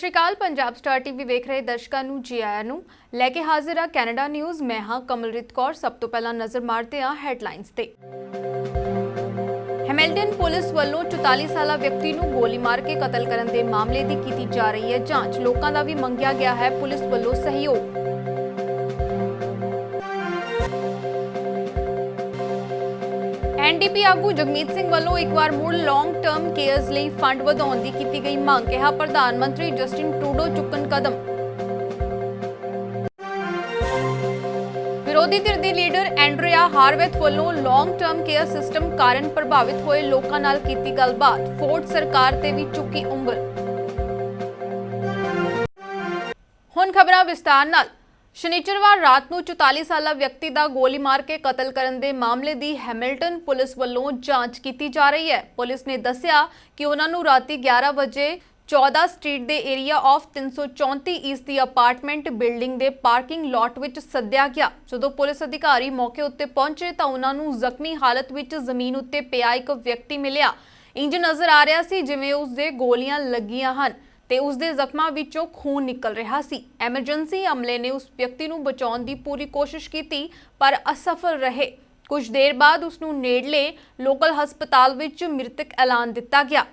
ਸ਼੍ਰੀ ਅਕਾਲ। Punjab star TV ਵੇਖ ਰਹੇ ਦਰਸ਼ਕਾਂ ਨੂੰ ਜੀ ਆਇਆਂ ਨੂੰ ਲੈ ਕੇ ਹਾਜ਼ਰ ਆ ਕੈਨੇਡਾ ਨਿਊਜ਼। ਮੈਂ ਹਾਂ ਕਮਲਰੀਤ ਕੌਰ। ਸਭ ਤੋਂ ਪਹਿਲਾਂ ਨਜ਼ਰ ਮਾਰਦੇ ਹਾਂ ਹੈਡਲਾਈਨਸ ਤੇ। ਹੈਮਿਲਟਨ ਪੁਲਿਸ ਵੱਲੋਂ 44 ਸਾਲਾ ਵਿਅਕਤੀ ਨੂੰ ਗੋਲੀ ਮਾਰ ਕੇ ਕਤਲ ਕਰਨ ਦੇ ਮਾਮਲੇ ਦੀ ਕੀਤੀ ਜਾ ਰਹੀ ਹੈ ਜਾਂਚ। ਲੋਕਾਂ ਦਾ ਵੀ ਮੰਗਿਆ ਗਿਆ ਹੈ ਪੁਲਿਸ ਵੱਲੋਂ ਸਹਿਯੋਗ। एनडीपी आगू जगमीत सिंह वालों एक बार मुड़ लॉन्ग टर्म केयर्स ਲਈ ਫੰਡ ਵਧਾਉਣ ਦੀ ਕੀਤੀ ਗਈ ਮੰਗ। ਕਿਹਾ ਪ੍ਰਧਾਨ ਮੰਤਰੀ ਜਸਟਿਨ ਟਰੂਡੋ ਚੁੱਕਣ ਕਦਮ। ਵਿਰੋਧੀ ਧਿਰ ਦੇ ਲੀਡਰ ਐਂਡਰੀਆ ਹਾਰਵੈਥ ਵੱਲੋਂ ਲੌਂਗ ਟਰਮ ਕੇਅਰ ਸਿਸਟਮ ਕਾਰਨ ਪ੍ਰਭਾਵਿਤ ਹੋਏ ਲੋਕਾਂ ਨਾਲ ਕੀਤੀ ਗੱਲਬਾਤ। ਫੋਰਡ ਸਰਕਾਰ ਤੇ ਵੀ ਚੁੱਕੀ ਉਂਗਲ। ਹੁਣ ਖਬਰਾਂ ਵਿਸਤਾਰ ਨਾਲ। ਸ਼ਨੀਚਰਵਾਰ ਰਾਤ ਨੂੰ 44 ਸਾਲਾ ਵਿਅਕਤੀ ਦਾ ਗੋਲੀ ਮਾਰ ਕੇ ਕਤਲ ਕਰਨ ਦੇ ਮਾਮਲੇ ਦੀ ਹੈਮਿਲਟਨ ਪੁਲਿਸ ਵੱਲੋਂ ਜਾਂਚ ਕੀਤੀ ਜਾ ਰਹੀ ਹੈ। ਪੁਲਿਸ ਨੇ ਦੱਸਿਆ ਕਿ ਉਹਨਾਂ ਨੂੰ ਰਾਤੀ 11 ਵਜੇ 14 ਸਟਰੀਟ ਦੇ area of 334 East the apartment building ਦੇ ਪਾਰਕਿੰਗ ਲਾਟ ਵਿੱਚ ਸੱਦਿਆ ਗਿਆ। ਜਦੋਂ ਪੁਲਿਸ ਅਧਿਕਾਰੀ ਮੌਕੇ ਉੱਤੇ ਪਹੁੰਚੇ ਤਾਂ ਉਹਨਾਂ ਨੂੰ ਜ਼ਖਮੀ ਹਾਲਤ ਵਿੱਚ ਜ਼ਮੀਨ ਉੱਤੇ ਪਿਆ ਇੱਕ ਵਿਅਕਤੀ ਮਿਲਿਆ। ਇੰਜ ਨਜ਼ਰ ਆ ਰਿਹਾ ਸੀ ਜਿਵੇਂ ਉਸ ਦੇ ਗੋਲੀਆਂ ਲੱਗੀਆਂ ਹਨ ਤੇ ਉਸ ਦੇ ਜ਼ਖਮਾਂ ਵਿੱਚੋਂ ਖੂਨ ਨਿਕਲ ਰਿਹਾ ਸੀ। ਐਮਰਜੈਂਸੀ ਅਮਲੇ ਨੇ ਉਸ ਵਿਅਕਤੀ ਨੂੰ ਬਚਾਉਣ ਦੀ ਪੂਰੀ ਕੋਸ਼ਿਸ਼ ਕੀਤੀ ਪਰ ਅਸਫਲ ਰਹੇ। ਕੁਝ ਦੇਰ ਬਾਅਦ ਉਸ ਨੂੰ ਨੇੜਲੇ ਲੋਕਲ ਹਸਪਤਾਲ ਵਿੱਚ ਮ੍ਰਿਤਕ ਐਲਾਨ ਦਿੱਤਾ ਗਿਆ।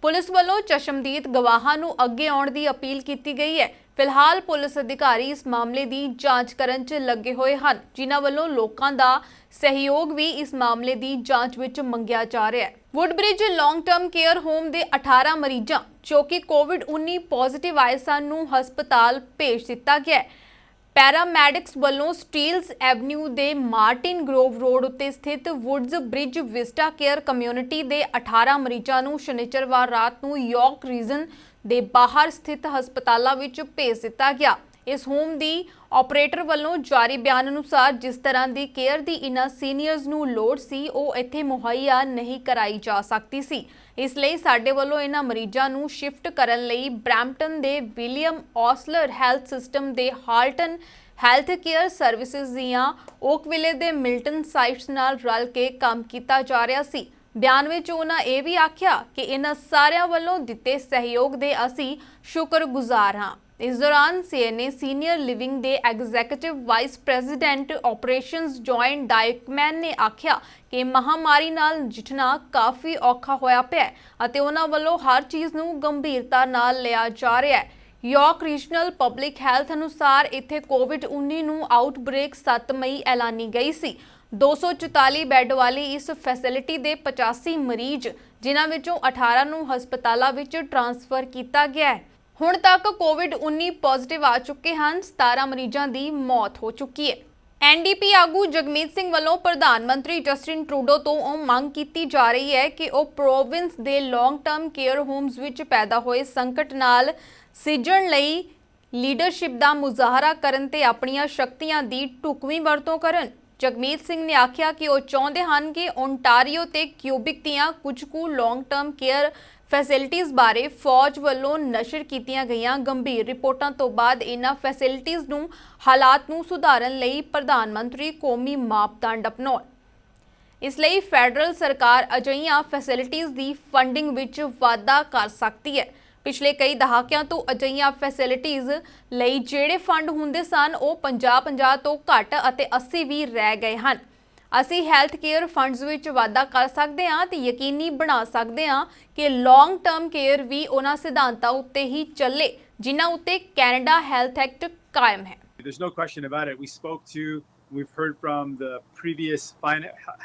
ਪੁਲਿਸ ਵੱਲੋਂ ਚਸ਼ਮਦੀਦ ਗਵਾਹਾਂ ਨੂੰ ਅੱਗੇ ਆਉਣ ਦੀ ਅਪੀਲ ਕੀਤੀ ਗਈ ਹੈ। ਫਿਲਹਾਲ ਪੁਲਿਸ ਅਧਿਕਾਰੀ ਇਸ ਮਾਮਲੇ ਦੀ ਜਾਂਚ ਕਰਨ 'ਚ ਲੱਗੇ ਹੋਏ ਹਨ, ਜਿਨ੍ਹਾਂ ਵੱਲੋਂ ਲੋਕਾਂ ਦਾ ਸਹਿਯੋਗ ਵੀ ਇਸ ਮਾਮਲੇ ਦੀ ਜਾਂਚ ਵਿੱਚ ਮੰਗਿਆ ਜਾ ਰਿਹਾ ਹੈ। ਵੁੱਡਬ੍ਰਿਜ ਲੌਂਗ ਟਰਮ ਕੇਅਰ ਹੋਮ ਦੇ 18 ਮਰੀਜ਼ਾਂ ਜੋ ਕਿ ਕੋਵਿਡ-19 ਪੋਜ਼ਿਟਿਵ ਆਏ ਸਨ ਨੂੰ ਹਸਪਤਾਲ ਭੇਜ ਦਿੱਤਾ ਗਿਆ ਹੈ। ਪੈਰਾਮੈਡਿਕਸ ਵੱਲੋਂ ਸਟੀਲਸ ਐਵਨਿਊ ਦੇ ਮਾਰਟਿਨ ਗਰੋਵ ਰੋਡ ਉੱਤੇ ਸਥਿਤ Woods bridge Vista care community ਦੇ 18 ਮਰੀਜ਼ਾਂ ਨੂੰ ਸ਼ਨੀਚਰਵਾਰ ਰਾਤ ਨੂੰ ਯਾਰਕ ਰੀਜਨ ਦੇ ਬਾਹਰ ਸਥਿਤ ਹਸਪਤਾਲਾਂ ਵਿੱਚ ਭੇਜ ਦਿੱਤਾ ਗਿਆ। ਇਸ ਹੋਮ ਦੀ ਆਪਰੇਟਰ ਵੱਲੋਂ ਜਾਰੀ ਬਿਆਨ ਅਨੁਸਾਰ ਜਿਸ ਤਰ੍ਹਾਂ ਦੀ ਕੇਅਰ ਦੀ ਇਨ੍ਹਾਂ ਸੀਨੀਅਰਸ ਨੂੰ ਲੋੜ ਸੀ ਉਹ ਇੱਥੇ ਮੁਹੱਈਆ ਨਹੀਂ ਕਰਾਈ ਜਾ ਸਕਦੀ ਸੀ। ਇਸ ਲਈ ਸਾਡੇ ਵੱਲੋਂ ਇਹਨਾਂ ਮਰੀਜ਼ਾਂ ਨੂੰ ਸ਼ਿਫਟ ਕਰਨ ਲਈ ਬ੍ਰੈਂਪਟਨ ਦੇ ਵਿਲੀਅਮ ਔਸਲਰ ਹੈਲਥ ਸਿਸਟਮ ਦੇ ਹਾਲਟਨ ਹੈਲਥ ਕੇਅਰ ਸਰਵਿਸਿਜ਼ ਦੀਆਂ ਓਕਵਿਲੇ ਦੇ ਮਿਲਟਨ ਸਾਈਟਸ ਨਾਲ ਰਲ ਕੇ ਕੰਮ ਕੀਤਾ ਜਾ ਰਿਹਾ ਸੀ। ਬਿਆਨ ਵਿੱਚ ਉਹਨਾਂ ਇਹ ਵੀ ਆਖਿਆ ਕਿ ਇਹਨਾਂ ਸਾਰਿਆਂ ਵੱਲੋਂ ਦਿੱਤੇ ਸਹਿਯੋਗ ਦੇ ਅਸੀਂ ਸ਼ੁਕਰਗੁਜ਼ਾਰ ਹਾਂ। ਇਸ ਦੌਰਾਨ ਸੀਐਨਏ ਸੀਨੀਅਰ ਲਿਵਿੰਗ ਦੇ executive vice president operations Joan Dykman ਨੇ ਆਖਿਆ ਕਿ ਮਹਾਮਾਰੀ ਨਾਲ ਨਜਿੱਠਣਾ ਕਾਫੀ ਔਖਾ ਹੋਇਆ ਪਿਆ ਅਤੇ ਉਹਨਾਂ ਵੱਲੋਂ ਹਰ ਚੀਜ਼ ਨੂੰ ਗੰਭੀਰਤਾ ਨਾਲ ਲਿਆ ਜਾ ਰਿਹਾ ਹੈ। ਯਾਰਕ ਰੀਜਨਲ ਪਬਲਿਕ ਹੈਲਥ ਅਨੁਸਾਰ ਇੱਥੇ ਕੋਵਿਡ-19 ਨੂੰ ਆਊਟਬ੍ਰੇਕ 7 ਮਈ ਐਲਾਨੀ ਗਈ ਸੀ। 244 ਬੈੱਡ ਵਾਲੀ ਇਸ ਫੈਸਿਲਿਟੀ ਦੇ 85 ਮਰੀਜ਼ ਜਿਨ੍ਹਾਂ ਵਿੱਚੋਂ 18 ਨੂੰ ਹਸਪਤਾਲਾਂ ਵਿੱਚ ਟ੍ਰਾਂਸਫਰ ਕੀਤਾ ਗਿਆ ਹੈ। ਹੁਣ ਤੱਕ ਕੋਵਿਡ-19 ਪੋਜ਼ਿਟਿਵ ਆ ਚੁੱਕੇ ਹਨ। 17 ਮਰੀਜ਼ਾਂ ਦੀ ਮੌਤ ਹੋ ਚੁੱਕੀ ਹੈ। ਐਨਡੀਪੀ ਆਗੂ ਜਗਮੀਤ ਸਿੰਘ ਵੱਲੋਂ ਪ੍ਰਧਾਨ ਮੰਤਰੀ ਜਸਟਿਨ ਟਰੂਡੋ ਤੋਂ ਉਹ ਮੰਗ ਕੀਤੀ ਜਾ ਰਹੀ ਹੈ ਕਿ ਉਹ ਪ੍ਰੋਵਿੰਸ ਦੇ ਲੌਂਗ ਟਰਮ ਕੇਅਰ ਹੋਮਸ ਵਿੱਚ ਪੈਦਾ ਹੋਏ ਸੰਕਟ ਨਾਲ ਸਿੱਝਣ ਲਈ ਲੀਡਰਸ਼ਿਪ ਦਾ ਮੁਜ਼ਾਹਰਾ ਕਰਨ ਤੇ ਆਪਣੀਆਂ ਸ਼ਕਤੀਆਂ ਦੀ ਢੁਕਵੀਂ ਵਰਤੋਂ ਕਰਨ। ਜਗਮੀਤ ਸਿੰਘ ਨੇ ਆਖਿਆ ਕਿ ਉਹ ਚਾਹੁੰਦੇ ਹਨ ਕਿ ਓਨਟਾਰੀਓ ਤੇ ਕਿਊਬਿਕ ਦੀਆਂ ਕੁਝ ਕੁ ਲੌਂਗ ਟਰਮ ਕੇਅਰ ਫੈਸਿਲਿਟੀਜ਼ ਬਾਰੇ ਫੌਜ ਵੱਲੋਂ ਨਸ਼ਰ ਕੀਤੀਆਂ ਗਈਆਂ ਗੰਭੀਰ ਰਿਪੋਰਟਾਂ ਤੋਂ ਬਾਅਦ ਇਹਨਾਂ ਫੈਸਿਲਿਟੀਜ਼ ਨੂੰ ਹਾਲਾਤ ਨੂੰ ਸੁਧਾਰਨ ਲਈ ਪ੍ਰਧਾਨ ਮੰਤਰੀ ਕੌਮੀ ਮਾਪਦੰਡ ਅਪਣਾਉਣ। ਇਸ ਲਈ ਫੈਡਰਲ ਸਰਕਾਰ ਅਜਿਹੀਆਂ ਫੈਸਿਲਿਟੀਜ਼ ਦੀ ਫੰਡਿੰਗ ਵਿੱਚ ਵਾਧਾ ਕਰ ਸਕਦੀ ਹੈ। ਪਿਛਲੇ ਕਈ ਦਹਾਕਿਆਂ ਤੋਂ ਅਜਿਹੀਆਂ ਫੈਸਿਲਿਟੀਜ਼ ਲਈ ਜਿਹੜੇ ਫੰਡ ਹੁੰਦੇ ਸਨ ਉਹ 50 ਤੋਂ ਘੱਟ ਅਤੇ 80 ਵੀ ਰਹਿ ਗਏ ਹਨ। ਅਸੀਂ ਹੈਲਥ ਕੇਅਰ ਫੰਡਸ ਵਿੱਚ ਵਾਧਾ ਕਰ ਸਕਦੇ ਹਾਂ ਤੇ ਯਕੀਨੀ ਬਣਾ ਸਕਦੇ ਹਾਂ ਕਿ ਲੌਂਗ ਟਰਮ ਕੇਅਰ ਵੀ ਉਹਨਾਂ ਸਿਧਾਂਤਾਂ ਉੱਤੇ ਹੀ ਚੱਲੇ ਜਿਨ੍ਹਾਂ ਉੱਤੇ ਕੈਨੇਡਾ ਹੈਲਥ ਐਕਟ ਕਾਇਮ ਹੈ। There's no question about it. We've heard from the previous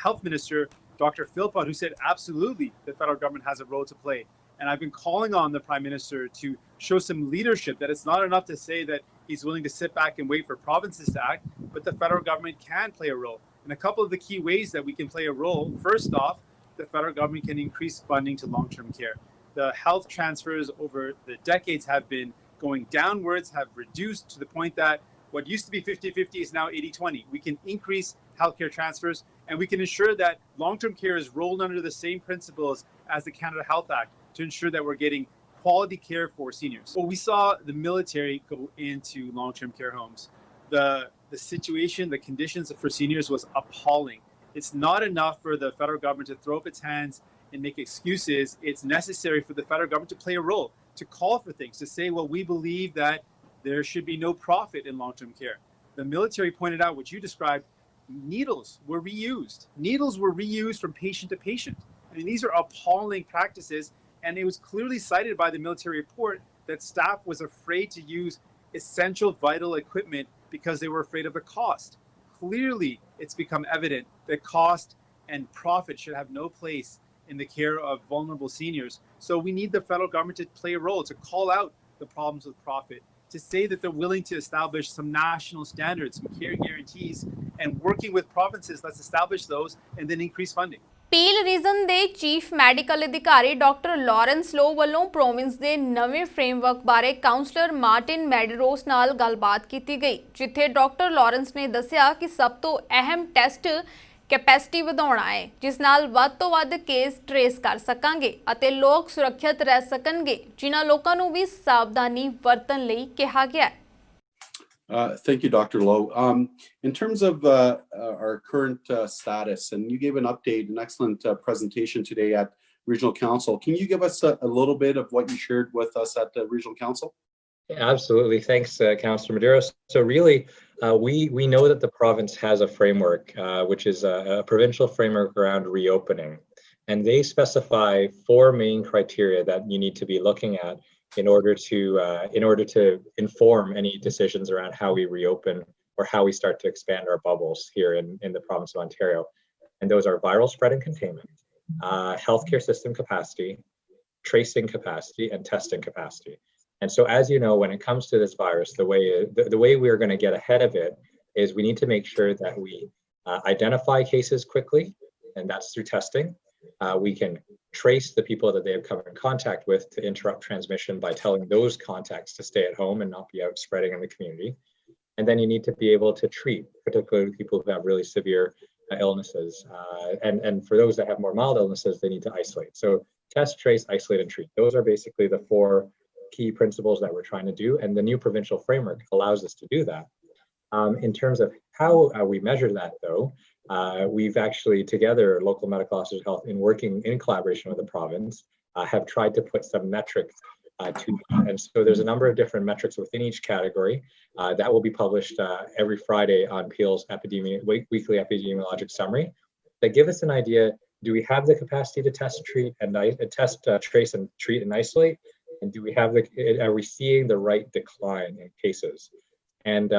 health minister, Dr. Philpott, who said absolutely the federal government has a role to play. And I've been calling on the Prime Minister to show some leadership, that it's not enough to say that he's willing to sit back and wait for provinces to act, but the federal government can play a role. And a couple of the key ways that we can play a role, first off, the federal government can increase funding to long-term care. The health transfers over the decades have been going downwards, have reduced to the point that what used to be 50-50 is now 80-20. We can increase healthcare transfers and we can ensure that long-term care is rolled under the same principles as the Canada Health Act to ensure that we're getting quality care for seniors. Well, we saw the military go into long-term care homes. The situation, the conditions for seniors was appalling. It's not enough for the federal government to throw up its hands and make excuses. It's necessary for the federal government to play a role. to call for things, to say, well, we believe that there should be no profit in long-term care. The military pointed out what you described, needles were reused. Needles were reused from patient to patient. I mean, these are appalling practices, and it was clearly cited by the military report that staff was afraid to use essential vital equipment because they were afraid of the cost. Clearly, it's become evident that cost and profit should have no place in the care of vulnerable seniors. So we need the federal government to play a role, to call out the problems with profit, to say that they're willing to establish some national standards, some care guarantees, and working with provinces, let's establish those and then increase funding. Peel region ਦੇ chief medical ਅਧਿਕਾਰੀ doctor Lawrence Loh ਵੱਲੋਂ province ਦੇ ਨਵੇਂ framework ਬਾਰੇ councillor Martin ਮੈਡਰੋਸ ਨਾਲ ਗੱਲਬਾਤ ਕੀਤੀ ਗਈ, ਜਿੱਥੇ ਡਾਕਟਰ ਲਾਰੈਂਸ ਨੇ ਦੱਸਿਆ ਕਿ ਸਭ ਤੋਂ ਅਹਿਮ ਟੈਸਟ ਕੈਪੈਸਿਟੀ ਵਧਾਉਣਾ ਹੈ, ਜਿਸ ਨਾਲ ਵੱਧ ਤੋਂ ਵੱਧ ਕੇਸ ਟ੍ਰੇਸ ਕਰ ਸਕਾਂਗੇ ਅਤੇ ਲੋਕ ਸੁਰੱਖਿਅਤ ਰਹਿ ਸਕਣਗੇ, ਜਿਨ੍ਹਾਂ ਲੋਕਾਂ ਨੂੰ ਵੀ ਸਾਵਧਾਨੀ ਵਰਤਣ ਲਈ ਕਿਹਾ ਗਿਆ ਹੈ। Thank you, Dr. Lowe. In terms of our current status, and you gave an update, an excellent presentation today at Regional Council. Can you give us a little bit of what you shared with us at the Regional Council? Yeah, absolutely. Thanks, Councillor Medeiros. So really, we know that the province has a framework, which is a provincial framework around reopening. And they specify 4 main criteria that you need to be looking at in order to inform any decisions around how we reopen or how we start to expand our bubbles here in the province of Ontario. And those are viral spread and containment, healthcare system capacity, tracing capacity, and testing capacity. And so, as you know, when it comes to this virus, the way we are going to get ahead of it is we need to make sure that we identify cases quickly, and that's through testing. We can trace the people that they have come in contact with to interrupt transmission by telling those contacts to stay at home and not be out spreading in the community. And then you need to be able to treat, particularly people who have really severe illnesses. And for those that have more mild illnesses, they need to isolate. So test, trace, isolate, and treat. Those are basically the 4 key principles that we're trying to do. And the new provincial framework allows us to do that. In terms of how we measure that, though, we've actually together, local medical officers of health, in working in collaboration with the province, have tried to put some metrics to that. And so there's a number of different metrics within each category that will be published every Friday on Peel's weekly epidemiologic summary that give us an idea, do we have the capacity to test, treat, and trace and treat and isolate? And do we have are we seeing the right decline in cases? And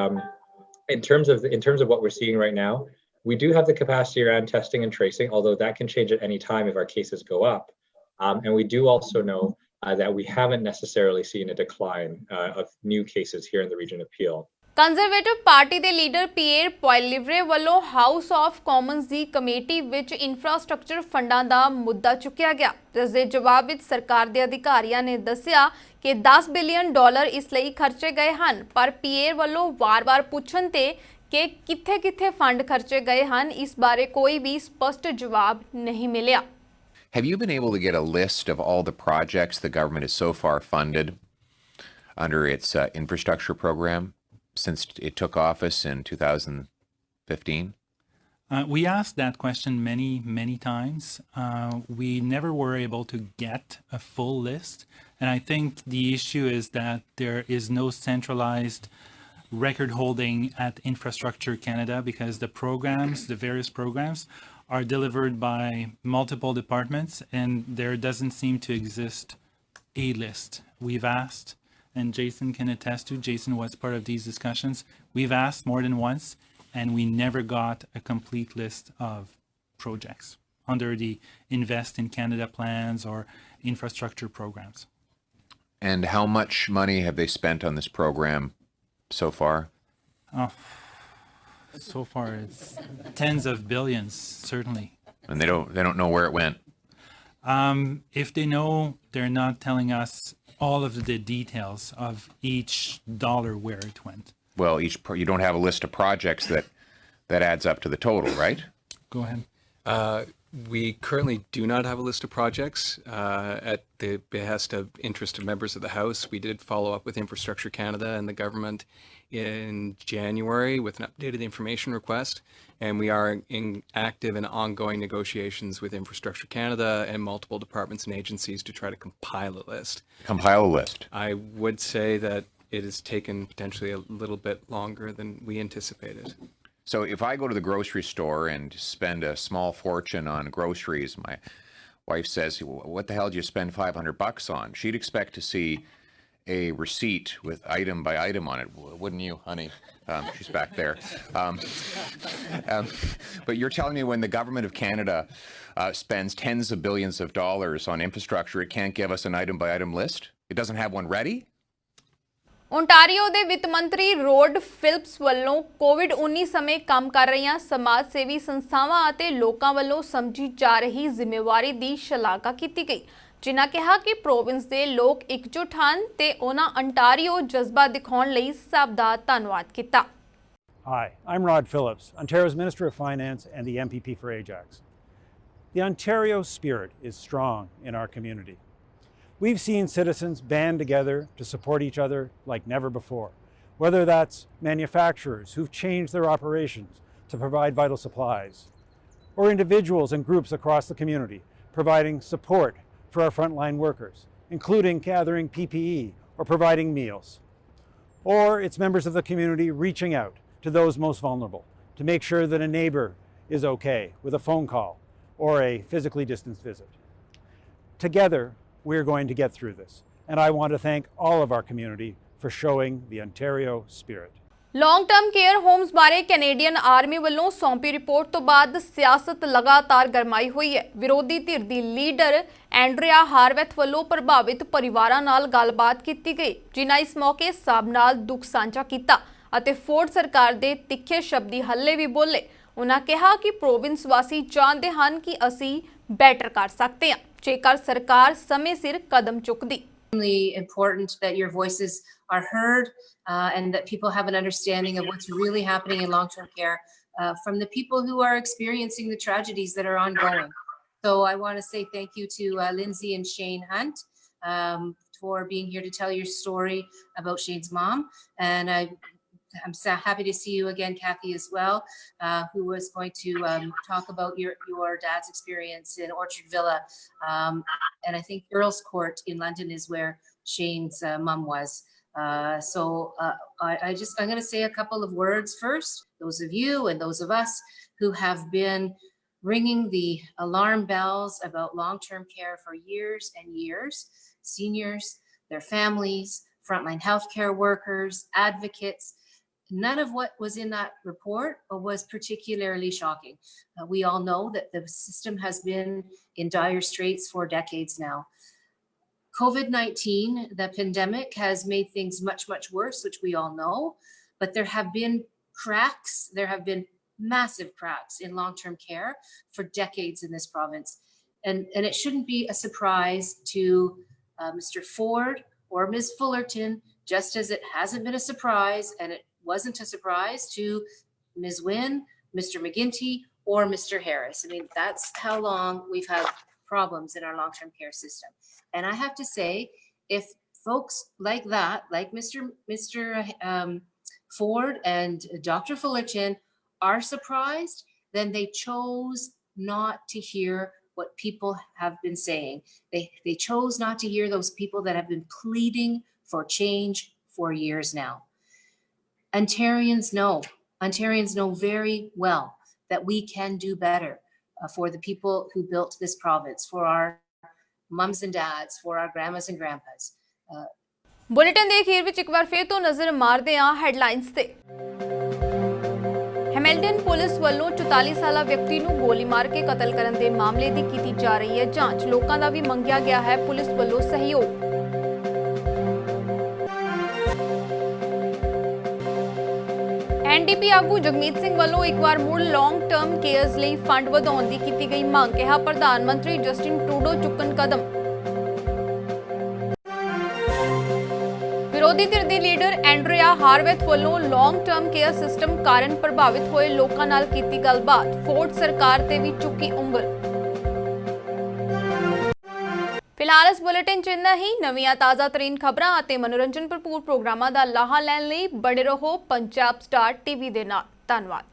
in terms of what we're seeing right now, we do have the capacity around testing and tracing, although that can change at any time if our cases go up. And we do also know that we haven't necessarily seen a decline of new cases here in the region of Peel. Conservative party ਦੇ leader peer ਪੋਇਲੀਵਰੇ ਵੱਲੋਂ house of Commons the committee ਵਿੱਚ infrastructure ਫੰਡਾਂ ਦਾ ਮੁੱਦਾ ਚੁੱਕਿਆ ਗਿਆ, ਜਿਸ ਦੇ ਜਵਾਬ ਵਿੱਚ ਸਰਕਾਰ ਦੇ ਅਧਿਕਾਰੀਆਂ ਨੇ ਦੱਸਿਆ ਕਿ $10 ਬਿਲੀਅਨ ਇਸ ਲਈ ਖਰਚੇ ਗਏ ਹਨ, ਪਰ ਪੀਅਰ ਵੱਲੋਂ ਵਾਰ-ਵਾਰ ਪੁੱਛਣ ਤੇ ਕਿ ਕਿੱਥੇ-ਕਿੱਥੇ ਫੰਡ ਖਰਚੇ ਗਏ ਹਨ, ਇਸ ਬਾਰੇ ਕੋਈ ਵੀ ਸਪਸ਼ਟ ਜਵਾਬ ਨਹੀਂ ਮਿਲਿਆ। Have you been able to get a list of all the projects the government has so far funded under its infrastructure program since it took office in 2015? We asked that question many times. We never were able to get a full list. And I think the issue is that there is no centralized record holding at Infrastructure Canada, because the various programs are delivered by multiple departments, and there doesn't seem to exist a list. We've asked, and Jason can attest to, Jason was part of these discussions. We've asked more than once, and we never got a complete list of projects under the Invest in Canada plans or infrastructure programs. And how much money have they spent on this program so far? Oh, so far it's tens of billions, certainly. And they don't know where it went. If they know, they're not telling us all of the details of each dollar where it went. Well, you don't have a list of projects that adds up to the total, right? Go ahead. We currently do not have a list of projects. At the behest of interested members of the House, we did follow up with Infrastructure Canada and the government in January with an updated information request, and we are in active and ongoing negotiations with Infrastructure Canada and multiple departments and agencies to try to compile a list. Compile a list. I would say that it has taken potentially a little bit longer than we anticipated. So if I go to the grocery store and spend a small fortune on groceries, my wife says, "What the hell did you spend $500 on?" She'd expect to see a receipt with item by item on it, wouldn't you, honey? She's back there. But you're telling me when the government of Canada spends tens of billions of dollars on infrastructure, it can't give us an item by item list? It doesn't have one ready? Ontario ਦੇ ਵਿੱਤ ਮੰਤਰੀ road Phillips ਵੱਲੋਂ ਕੋਵਿਡ-19 ਸਮੇਂ ਕੰਮ ਕਰ ਰਹੀਆਂ ਸਮਾਜ ਸੇਵੀ ਸੰਸਥਾਵਾਂ ਅਤੇ ਲੋਕਾਂ ਵੱਲੋਂ ਸਮਝੀ ਜਾ ਰਹੀ ਜ਼ਿੰਮੇਵਾਰੀ ਦੀ ਸ਼ਲਾਘਾ ਕੀਤੀ ਗਈ, ਜਿਨ੍ਹਾਂ ਕਿਹਾ ਕਿ ਪ੍ਰੋਵਿੰਸ ਦੇ ਲੋਕ ਇਕਜੁੱਟ ਹਨ ਤੇ ਉਹਨਾਂ ontario ਜਜ਼ਬਾ ਦਿਖਾਉਣ ਲਈ ਸਭ ਦਾ ਧੰਨਵਾਦ ਕੀਤਾ। Hi, I'm Rod Phillips, Ontario's Minister of Finance and the MPP for Ajax. The Ontario spirit is strong in our community. We've seen citizens band together to support each other like never before, whether that's manufacturers who've changed their operations to provide vital supplies, or individuals and groups across the community providing support for our frontline workers, including gathering PPE or providing meals. Or it's members of the community reaching out to those most vulnerable to make sure that a neighbor is okay with a phone call or a physically distanced visit. Together, we're going to get through this, and I want to thank all of our community for showing the Ontario spirit. Long term care homes ਬਾਰੇ Canadian army ਵੱਲੋਂ ਸੌਂਪੀ report ਤੋਂ ਬਾਅਦ ਸਿਆਸਤ ਲਗਾਤਾਰ ਗਰਮਾਈ ਹੋਈ ਹੈ। ਵਿਰੋਧੀ ਧਿਰ ਦੀ ਲੀਡਰ ਐਂਡਰੀਆ ਹਾਰਵੈਥ ਵੱਲੋਂ ਪ੍ਰਭਾਵਿਤ ਪਰਿਵਾਰਾਂ ਨਾਲ ਗੱਲਬਾਤ ਕੀਤੀ ਗਈ, ਜਿਨ੍ਹਾਂ ਇਸ ਮੌਕੇ ਸਭ ਨਾਲ ਦੁੱਖ ਸਾਂਝਾ ਕੀਤਾ ਅਤੇ ਫੋਰਡ ਸਰਕਾਰ ਦੇ ਤਿੱਖੇ ਸ਼ਬਦੀ ਹੱਲੇ ਵੀ ਬੋਲੇ। ਉਹਨਾਂ ਕਿਹਾ ਕਿ ਪ੍ਰੋਵਿੰਸ ਵਾਸੀ ਚਾਹੁੰਦੇ ਹਨ ਕਿ ਅਸੀਂ ਬੈਟਰ ਕਰ ਸਕਦੇ ਹਾਂ ਜੇਕਰ ਸਰਕਾਰ ਸਮੇਂ ਸਿਰ ਕਦਮ ਚੁੱਕਦੀ। Important that your voices are heard and that people have an understanding of what's really happening in long-term care from the people who are experiencing the tragedies that are ongoing. So I want to say thank you to Lindsay and Shane Hunt for being here to tell your story about Shane's mom. And I'm so happy to see you again, Kathy, as well, who was going to talk about your dad's experience in Orchard Villa. And I think Earl's Court in London is where Shane's mum was. I'm going to say a couple of words first. Those of you and those of us who have been ringing the alarm bells about long-term care for years and years, seniors, their families, frontline healthcare workers, advocates, none of what was in that report was particularly shocking. We all know that the system has been in dire straits for decades now. COVID-19, the pandemic, has made things much, much worse, which we all know, but there have been cracks, there have been massive cracks in long-term care for decades in this province. And it shouldn't be a surprise to Mr. Ford or Ms. Fullerton, just as it hasn't been a surprise, and it wasn't a surprise to Ms. Wynne, Mr. McGuinty, or Mr. Harris. I mean, that's how long we've had problems in our long-term care system. And I have to say, if folks like that, like Mr. Ford and Dr. Fullerton are surprised, then they chose not to hear what people have been saying. They chose not to hear those people that have been pleading for change for years now. Ontarians know very well that we can do better for the people who built this province, for our mums and dads, for our grandmas and grandpas. Bulletin ਦੇ ਅਖੀਰ ਵਿੱਚ ਇੱਕ ਵਾਰ ਫਿਰ ਤੋਂ ਨਜ਼ਰ ਮਾਰਦੇ ਹਾਂ headlines ਤੇ। ਹੈਮਿਲਟਨ ਪੁਲਿਸ ਵੱਲੋਂ 44 ਸਾਲਾ ਵਿਅਕਤੀ ਨੂੰ ਗੋਲੀ ਮਾਰ ਕੇ ਕਤਲ ਕਰਨ ਦੇ ਮਾਮਲੇ ਦੀ ਕੀਤੀ ਜਾ ਰਹੀ ਹੈ ਜਾਂਚ। ਲੋਕਾਂ ਦਾ ਵੀ ਮੰਗਿਆ ਗਿਆ ਹੈ ਪੁਲਿਸ ਵੱਲੋਂ ਸਹਿਯੋਗ। ਐਨਡੀਪੀ ਆਗੂ ਜਗਮੀਤ ਸਿੰਘ ਵੱਲੋਂ ਇੱਕ ਵਾਰ ਮੁੜ ਲੌਂਗ ਟਰਮ ਕੇਅਰਸ ਲਈ ਫੰਡ ਵਧਾਉਣ ਦੀ ਕੀਤੀ ਗਈ ਮੰਗ, ਕਿਹਾ ਪ੍ਰਧਾਨ ਮੰਤਰੀ ਜਸਟਿਨ ਟਰੂਡੋ ਚੁੱਕਣ ਕਦਮ। ਵਿਰੋਧੀ ਧਿਰ ਦੀ ਲੀਡਰ ਐਂਡਰੀਆ ਹਾਰਵੈਥ ਵੱਲੋਂ ਲੌਂਗ ਟਰਮ ਕੇਅਰ ਸਿਸਟਮ ਕਾਰਨ ਪ੍ਰਭਾਵਿਤ ਹੋਏ ਲੋਕਾਂ ਨਾਲ ਕੀਤੀ ਗੱਲਬਾਤ, ਫੋਰਡ ਸਰਕਾਰ ਤੇ ਵੀ ਚੁੱਕੀ ਉਂਗਲ। ਫਿਲਹਾਲ ਇਸ ਬੁਲੇਟਿਨ 'ਚ ਇੰਨਾ ਹੀ। ਨਵੀਆਂ ਤਾਜ਼ਾ ਤਰੀਨ ਖਬਰਾਂ ਅਤੇ ਮਨੋਰੰਜਨ ਭਰਪੂਰ ਪ੍ਰੋਗਰਾਮਾਂ ਦਾ ਲਾਹਾ ਲੈਣ ਲਈ ਬਣੇ ਰਹੋ ਪੰਜਾਬ ਸਟਾਰ ਟੀਵੀ ਦੇ ਨਾਲ। ਧੰਨਵਾਦ।